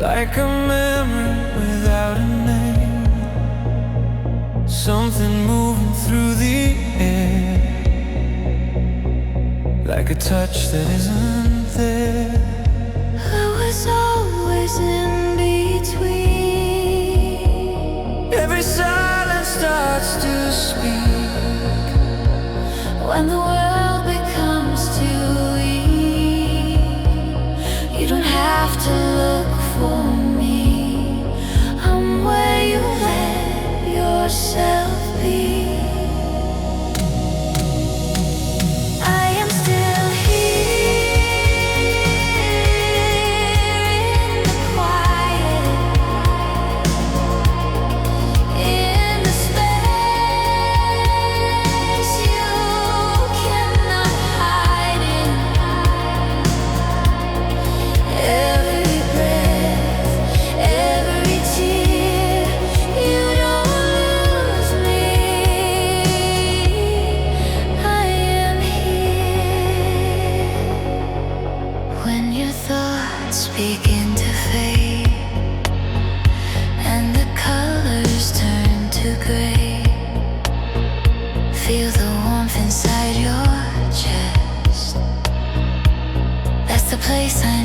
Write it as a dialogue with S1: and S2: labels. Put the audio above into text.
S1: like a memory without a name, something moving through the air, like a touch that isn't there.
S2: I was always in between.
S1: Every silence starts to speak
S2: When the world becomes too weak, you don't have to look for me. I'm where you let yourself be. Begin to fade, and the colors turn to gray. Feel the warmth inside your chest. That's the place I